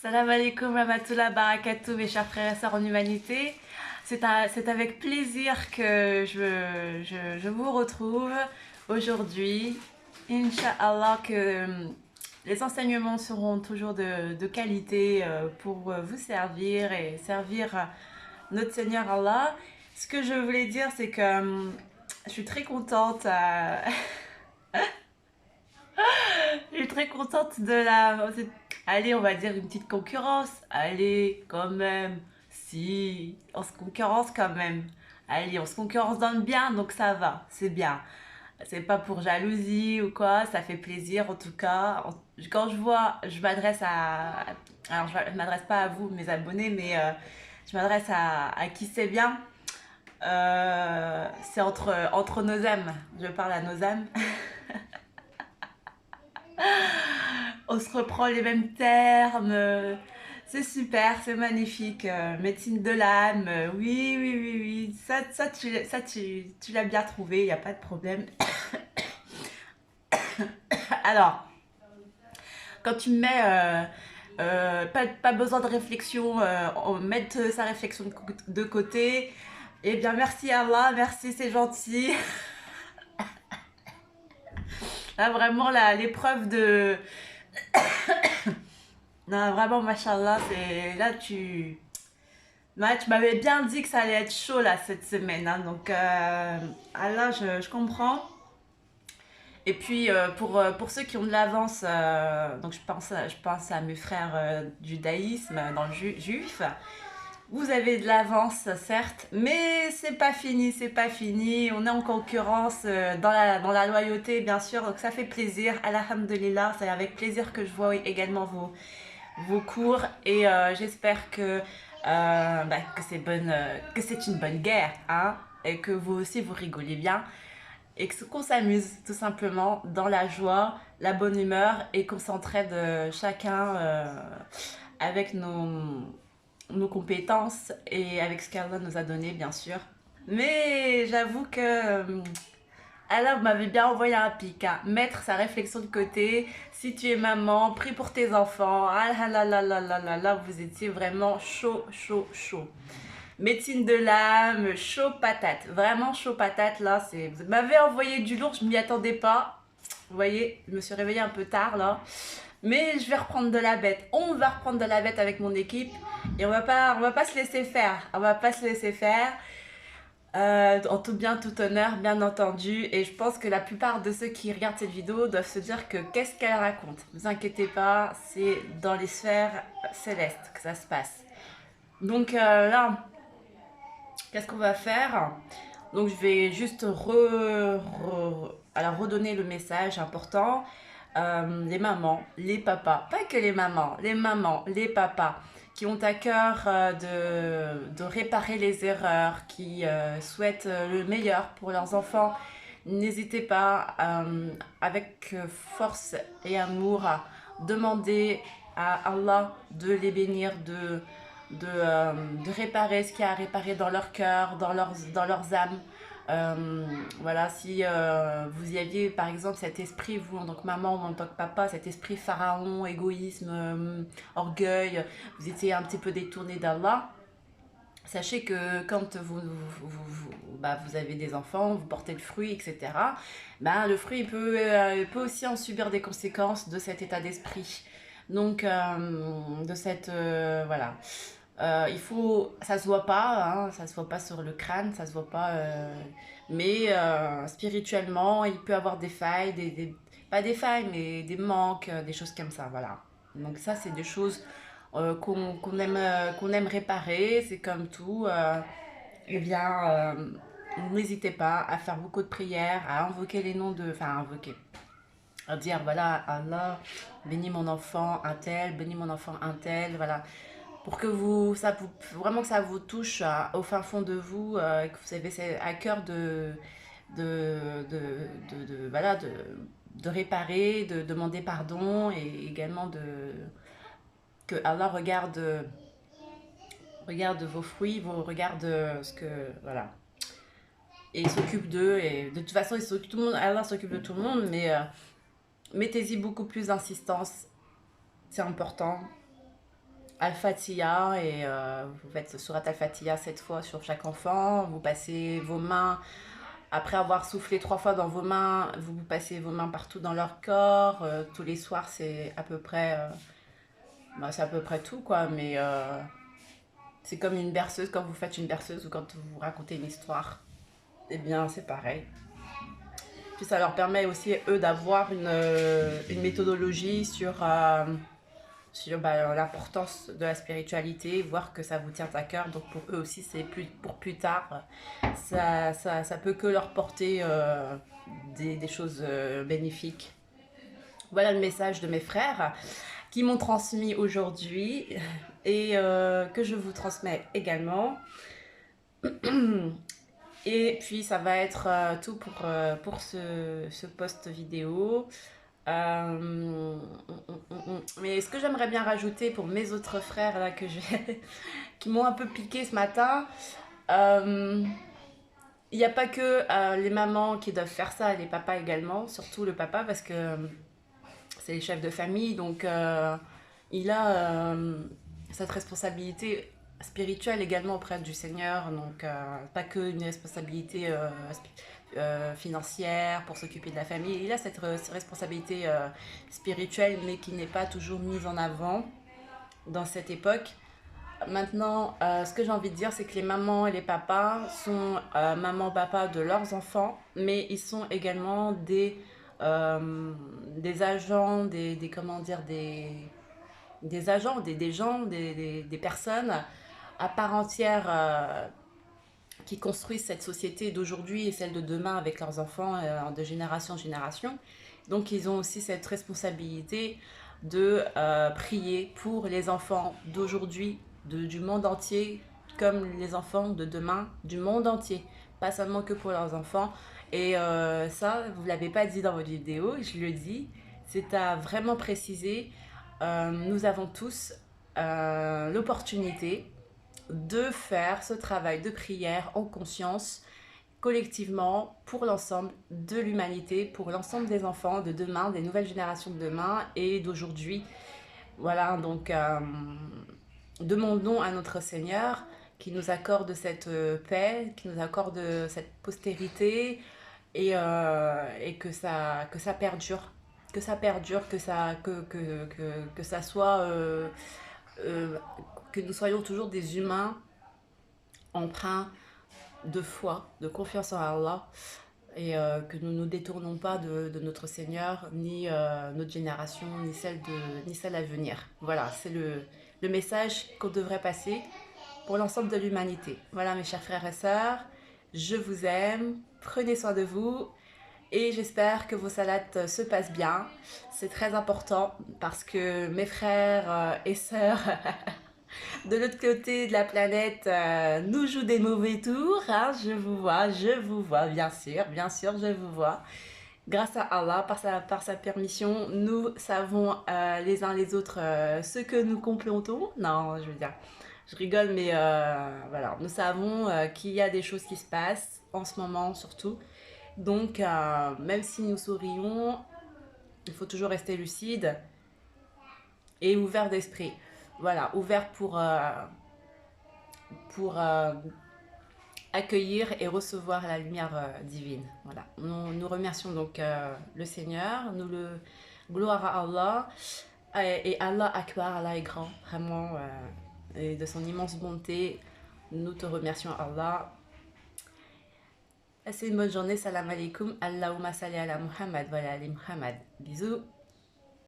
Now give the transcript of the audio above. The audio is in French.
Salam alaikum rahmatullah barakatuh mes chers frères et sœurs en humanité. C'est avec plaisir que je vous retrouve aujourd'hui. Inch'Allah que les enseignements seront toujours de qualité pour vous servir et servir notre Seigneur Allah. Ce que je voulais dire c'est que je suis très contente je suis très contente de la... Allez, on va dire une petite concurrence. Allez, quand même. Si, on se concurrence quand même. Allez, on se concurrence dans le bien, donc ça va, c'est bien. C'est pas pour jalousie ou quoi, ça fait plaisir en tout cas. Quand je vois, je m'adresse à... Alors, je m'adresse pas à vous, mes abonnés, mais je m'adresse à qui c'est bien. C'est entre nos âmes. Je parle à nos âmes. On se reprend les mêmes termes. C'est super, c'est magnifique. Médecine de l'âme. Oui, oui, oui, oui. Tu l'as bien trouvé, il n'y a pas de problème. Alors, quand tu mets pas besoin de réflexion, mettre sa réflexion de côté, eh bien, merci Allah, merci, c'est gentil. Là, vraiment, l'épreuve de. Non, vraiment, machallah, c'est. Là, tu. Ouais, tu m'avais bien dit que ça allait être chaud là cette semaine, hein, donc ah là je comprends. Et puis pour ceux qui ont de l'avance, donc je pense à mes frères du judaïsme dans le juif, vous avez de l'avance certes, mais c'est pas fini, c'est pas fini. On est en concurrence dans la loyauté bien sûr, donc ça fait plaisir. Alhamdulillah, c'est avec plaisir que je vois également vos cours et j'espère que c'est une bonne guerre, hein, et que vous aussi vous rigolez bien et qu'on s'amuse tout simplement dans la joie, la bonne humeur et qu'on s'entraide chacun avec nos compétences et avec ce qu'Allah nous a donné bien sûr. Mais j'avoue que Allah m'avait bien envoyé un pic, hein. Mettre sa réflexion de côté. Si tu es maman, prie pour tes enfants. Ah là là là là là là, vous étiez vraiment chaud, chaud, chaud. Médecine de l'âme, chaud patate. Vraiment chaud patate, là. Vous m'avez envoyé du lourd, je m'y attendais pas. Vous voyez, je me suis réveillée un peu tard, là. Mais je vais reprendre de la bête. On va reprendre de la bête avec mon équipe. Et on va pas se laisser faire. On va pas se laisser faire. En tout bien, tout honneur, bien entendu. Et je pense que la plupart de ceux qui regardent cette vidéo doivent se dire que qu'est-ce qu'elle raconte. Ne vous inquiétez pas, c'est dans les sphères célestes que ça se passe. Donc là, qu'est-ce qu'on va faire? Donc je vais juste alors redonner le message important. Les mamans, les papas, pas que les mamans, les papas qui ont à cœur de réparer les erreurs, qui souhaitent le meilleur pour leurs enfants, n'hésitez pas avec force et amour à demander à Allah de les bénir, de réparer ce qu'il y a à réparer dans leur cœur, dans leurs âmes. Voilà, si vous y aviez par exemple cet esprit, vous en tant que maman ou en tant que papa, cet esprit pharaon, égoïsme, orgueil, vous étiez un petit peu détourné d'Allah, sachez que quand vous avez des enfants, vous portez le fruit, etc., bah, le fruit il peut aussi en subir des conséquences de cet état d'esprit. Donc, de cette. Voilà. Ça se voit pas, hein, ça se voit pas sur le crâne, ça se voit pas, mais spirituellement, il peut avoir des failles, pas des failles, mais des manques, des choses comme ça, voilà. Donc ça, c'est des choses qu'on aime réparer, c'est comme tout. Eh bien, n'hésitez pas à faire beaucoup de prières, à invoquer les noms de, enfin, invoquer, à dire voilà, Allah, bénis mon enfant, un tel, bénis mon enfant, un tel, voilà pour que vraiment que ça vous touche au fin fond de vous, que vous avez à cœur voilà, de réparer, de demander pardon et également que Allah regarde vos fruits, regarde ce que, voilà, et il s'occupe d'eux et de toute façon tout le monde, Allah s'occupe de tout le monde, mais mettez-y beaucoup plus d'insistance, c'est important. Al-Fatiha et vous faites Surat Al-Fatiha 7 fois sur chaque enfant. Vous passez vos mains, après avoir soufflé 3 fois dans vos mains, vous passez vos mains partout dans leur corps. Tous les soirs, c'est à peu près, c'est à peu près tout quoi. Mais c'est comme une berceuse, quand vous faites une berceuse ou quand vous racontez une histoire. Eh bien, c'est pareil. Puis ça leur permet aussi, eux, d'avoir une méthodologie sur l'importance de la spiritualité, voir que ça vous tient à cœur. Donc pour eux aussi, c'est pour plus tard. Ça peut que leur porter des choses bénéfiques. Voilà le message de mes frères qui m'ont transmis aujourd'hui et que je vous transmets également. Et puis ça va être tout pour ce post vidéo. Mais ce que j'aimerais bien rajouter pour mes autres frères là qui m'ont un peu piqué ce matin, il n'y a pas que les mamans qui doivent faire ça, les papas également, surtout le papa parce que c'est les chefs de famille, donc il a cette responsabilité spirituelle également auprès du Seigneur, donc pas que une responsabilité financière pour s'occuper de la famille, il a cette responsabilité spirituelle mais qui n'est pas toujours mise en avant dans cette époque. Maintenant, ce que j'ai envie de dire, c'est que les mamans et les papas sont maman-papa de leurs enfants, mais ils sont également des agents, comment dire, des agents, des gens, des personnes à part entière qui construisent cette société d'aujourd'hui et celle de demain avec leurs enfants de génération en génération. Donc ils ont aussi cette responsabilité de prier pour les enfants d'aujourd'hui, du monde entier, comme les enfants de demain du monde entier, pas seulement que pour leurs enfants. Et ça, vous ne l'avez pas dit dans votre vidéo, je le dis, c'est à vraiment préciser. Nous avons tous l'opportunité de faire ce travail de prière en conscience, collectivement, pour l'ensemble de l'humanité, pour l'ensemble des enfants de demain, des nouvelles générations de demain et d'aujourd'hui. Voilà, donc demandons à notre Seigneur qui nous accorde cette paix, qui nous accorde cette postérité et que ça perdure. Que ça perdure, que ça soit... euh, que nous soyons toujours des humains empreints de foi, de confiance en Allah et que nous ne nous détournons pas de notre Seigneur, ni notre génération, ni celle à venir. Voilà, c'est le message qu'on devrait passer pour l'ensemble de l'humanité. Voilà mes chers frères et sœurs, je vous aime, prenez soin de vous et j'espère que vos salades se passent bien. C'est très important parce que mes frères et sœurs de l'autre côté de la planète nous jouent des mauvais tours. Hein. Je vous vois, bien sûr, je vous vois. Grâce à Allah, par sa permission, nous savons les uns les autres ce que nous complontons. Non, je veux dire, je rigole, mais voilà, nous savons qu'il y a des choses qui se passent en ce moment surtout. Donc, même si nous sourions, il faut toujours rester lucide et ouvert d'esprit. Voilà, ouvert pour accueillir et recevoir la lumière divine. Voilà. Nous remercions donc le Seigneur, nous le gloire à Allah et Allah Akbar, Allah est grand, vraiment, et de son immense bonté, nous te remercions Allah. Passez une bonne journée, salam alaikum, Allahumma salli ala Muhammad, voilà, ali Muhammad. Bisous.